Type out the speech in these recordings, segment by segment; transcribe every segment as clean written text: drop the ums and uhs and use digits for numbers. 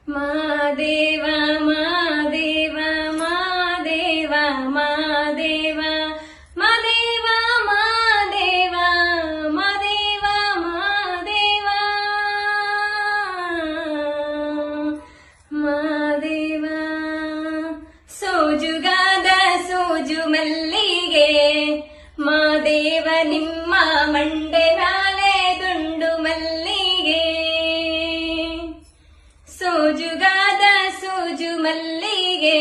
ಮಾದೇವ ಮಾದೇವ ಮಾದೇವ ಮಾದೇವ ಮಾದೇವ ಮಾದೇವ ಮಾದೇವ ಮಾದೇವ ಮಾದೇವ ಸೋಜುಗಾದ ಸೋಜು ಮಲ್ಲಿಗೆ ಮಾದೇವ ನಿಮ್ಮ ಮಂಡೆ ಮ್ಯಾಲೆ ದುಂಡು ಮಲ್ಲಿಗೆ ಸೋಜುಗಾದ ಸೋಜು ಮಲ್ಲಿಗೆ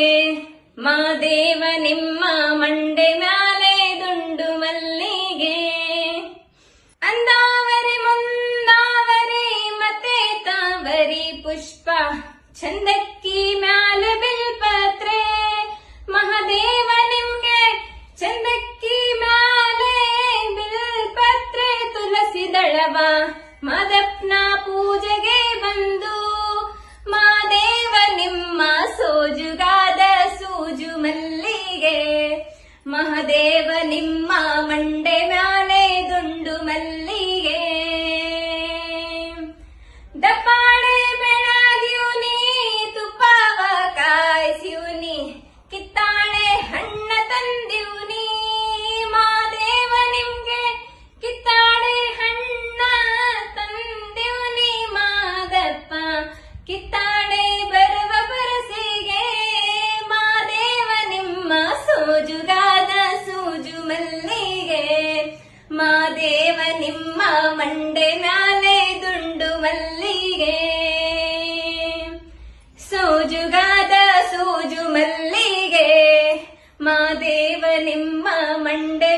ಮಾದೇವ ನಿಮ್ಮ ಮಂಡೆ ಮ್ಯಾಲೆ ದುಂಡು ಮಲ್ಲಿಗೆ ಅಂದಾವರಿ ಮುಂದಾವರಿ ಮತ್ತೆ ತಾವರಿ ಪುಷ್ಪ ಚಂದಕ್ಕಿ ಮ್ಯಾಲೆ ಬಿಲ್ಪತ್ರೆ ಮಹಾದೇವ ನಿಮ್ಗೆ ಚಂದಕ್ಕಿ ಮ್ಯಾಲೆ ಬಿಲ್ಪತ್ರೆ ತುಳಸಿ ದಳವ ಮಾದಪ್ಪನ ಪೂಜೆಗೆ ಬಂದು ಮಾದೇವ ನಿಮ್ಮ ಸೋಜುಗಾದ ಸೂಜು ಮಲ್ಲಿಗೆ ಮಹಾದೇವ ನಿಮ್ಮ ಮಂಡೆ ಮ್ಯಾಲೆ ದುಂಡು ಮಲ್ಲಿಗೆ ದಪ್ಪಾಳೆ ಬೆಳಗ್ಯೂನಿ ತುಪ್ಪವ ಕಾಯಿಸ್ಯೂನಿ ಕಿತ್ತಾಳೆ ಹಣ್ಣ ತಂದೀವ್ನಿ ಮಾದೇವ ನಿಮ್ಗೆ ಕಿತ್ತಾಳೆ ಹಣ್ಣ ತಂದೀವ್ನಿ ಮಾದಪ್ಪ ಕಿತ್ತಾಳೆ ಬರುವ ಪರಸಿಗೆ ಮಾದೇವ ನಿಮ್ಮ ಸೋಜುಗಾದ ಸೂಜು ಮಲ್ಲಿಗೆ ಮಾದೇವ ನಿಮ್ಮ ಮಂಡೆ ಮ್ಯಾಲೆ ದುಂಡು ಮಲ್ಲಿಗೆ ಸೋಜುಗಾದ ಸೂಜು ಮಲ್ಲಿಗೆ ಮಾದೇವ ನಿಮ್ಮ ಮಂಡೆ